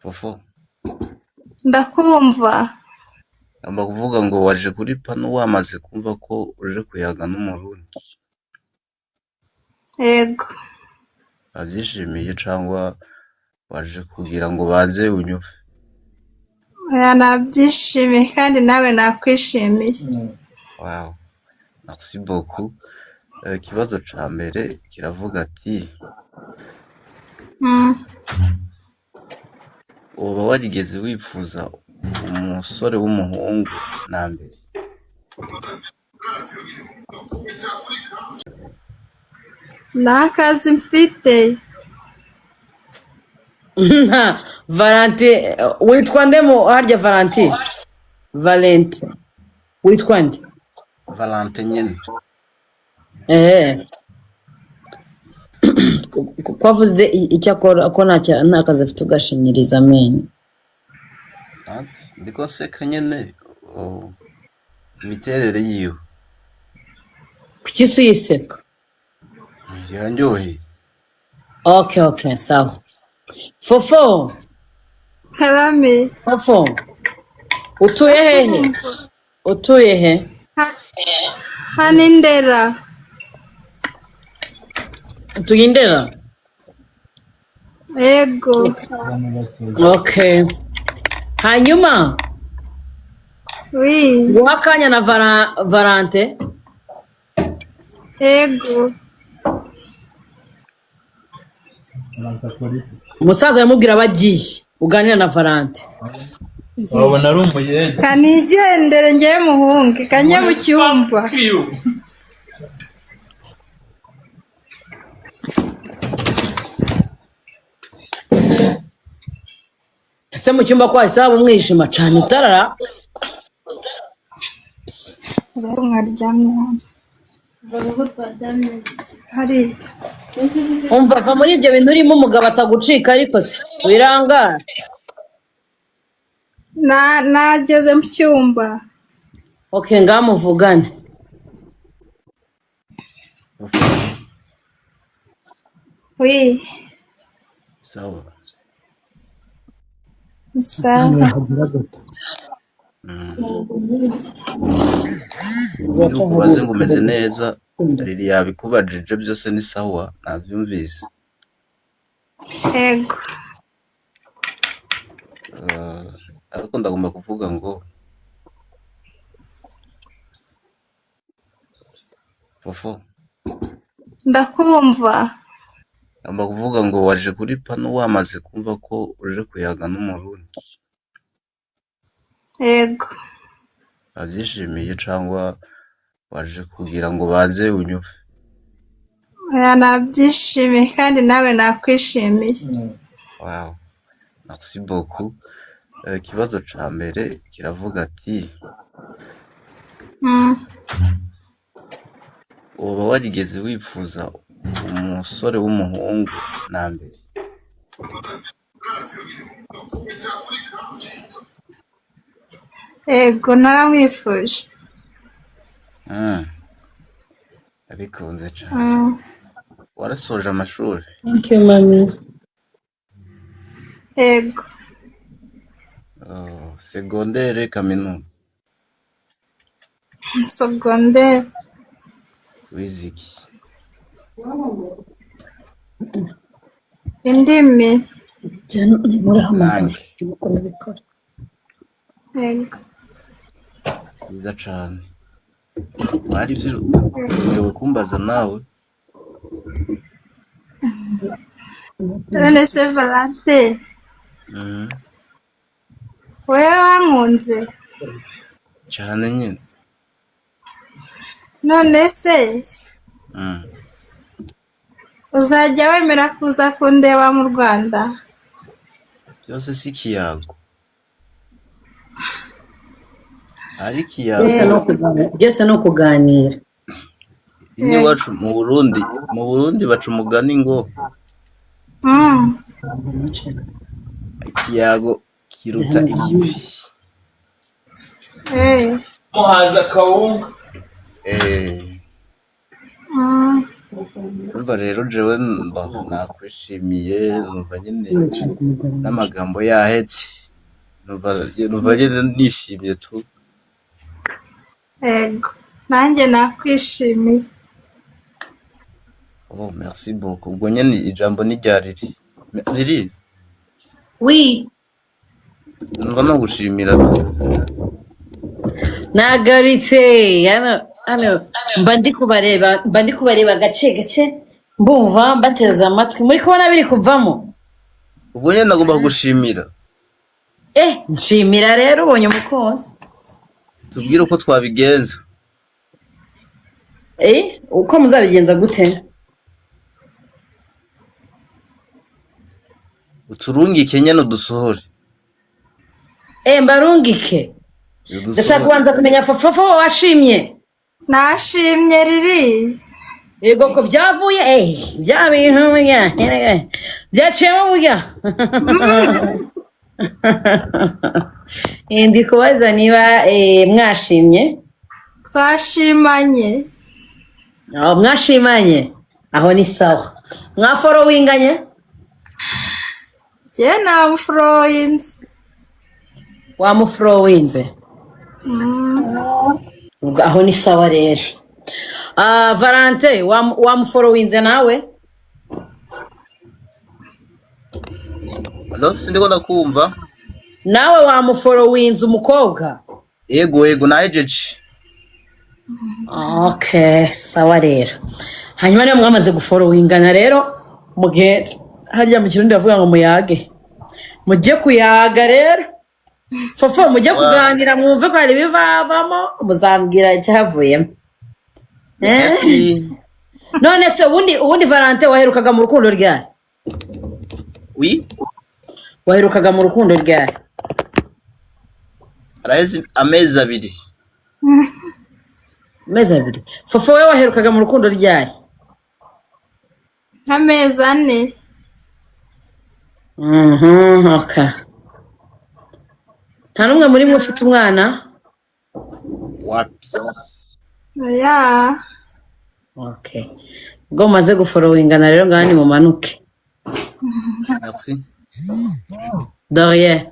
Fofo ndakumva. amba kuvuga ngo waje kuri pano wamaze kumva ko uje kuyaga n'umurundi Yego. bavyishimiye cyangwa waje kugira ngo baze unyuve? Oya, nabyishimiye kandi nawe nakwishimiye. Wow, merci beaucoup. Ikibazo ca mbere kiravuga ati uba warigeze wifuza umusore w'umuhungu na mbere? Nakazi mfite. Valenti witwa ndemo harya Valenti witwa nde? Valente nyene. Kwavuze icyo akora ko nta kazi afite ugashinyiriza amenyo. Ndiko seka nyene imiterere yiwe. Kuki se uyiseka? Yanjoye. Okay, sawa. Fofo. Karame. Fofo. Utuye he? Hano Ndera. Utuye Ndera? Yego. Okay. Hanyuma? Oui. Guha akanya na Valente? Yego. Umusaza yamubwira abagiye uganira na Valente. Wabona ari umuyende. Kanigendere ngiye muhunge kanye mu cyumba. Ese mu cyumba kwa isaba umwijima cyane itarara? Mwaryamye hano. Hari. Umva va muri ibyo bintu urimo umugabo atagucika ariko se wirangara. Nageze mu cyumba. Okay, ngamuvugane. Oui. Sawa. Sawa. Ukubaze ngo umeze neza riri yabikubajije byose ni sawa nabyumvise. Yego. Ariko ndagomba kuvuga ngo Fofo ndakumva. amba kuvuga ngo waje kuri pano wamaze kumva ko uje kuyaga n'umurundi. Yego. bavyishimiye cyangwa waje kugira ngo baze unyuve? Oya, nabyishimiye kandi nawe nakwishimiye. Wow, merci beaucoup. Ikibazo ca mbere kiravuga ati uba warigeze wifuza umusore w'umuhungu na mbere? Yego, naramwifuje. Abikunze cyane. Warasoje amashuri? Thank you, mami. Yego. Segondere, kaminuza? Secondaire. Wiziki? Indimi. Nange. Yego. Biza cane. Wari umewe kumbaza nawe? None se Valente, wewe wankunze? Cane nyine. None se uzajya wemera kuza kundeba mu Rwanda? Byose si ikiyago. Ari ikiyago. Byose no kuganira. Iwacu mu Burundi baca umugani ngo ikiyago kiruta ikibi. Muhaza kawunga. urumva rero jewe nakwishimiye numva nyine n'amagambo yahetse numva nyine nishimye tu. Ego. Nanjye nakwishimiye. Oh merci beaucoup. Ubwo nyine ijambo ni rya Riri. Oui. Numva no gushimira tu. Nagaritse hano mba ndi kubareba gake mbumva mbateza amatwi muri kubona biri kuvamo. Ubwo nyine nagomba gushimira. Nshimira rero ubonye umukunzi. Tubwire uko twabigenza. Uko muzabigenza gute? Uturungike nyene udusohore. Mbarungike. Ndashaka kubanza kumenya Fofo washimye. Nashimye Riri. Yego ko byavuye bya bintu byaciyemo burya. Ndi kubaza niba mwashimye. Twashimanye. Mwashimanye aho ni sawa. Mwaforowinganye? Je namufrowinze. Wamufrowinze? Aho ni sawa rero. Valente wamuforowinze nawe? Allo sindiko ndakumva. Nawe wamuforowinze umukobwa? Yego nahejeje. Okay, sawa rero. Hanyuma niyo mwamaze guforowingana rero muge harya mu kirundi bavuga ngo muyage. Mujye kuyaga rero. Fofo mujye kuganira mwumve ko ari bivavamo muzambwira icyavuyemo. None se ubundi Valente waherukaga mu rukundo ryari? Oui. Waherukaga mu rukundo ryari? Araheze amezi abiri. Amezi abiri. Fofo we waherukaga mu rukundo ryari? Amezi 4. Okay. Nta numwe muri mwe ufite umwana? Wapi? Ya. Okay. Ubwo maze guforowingana rero ngani mumanuke. Merci. De rien.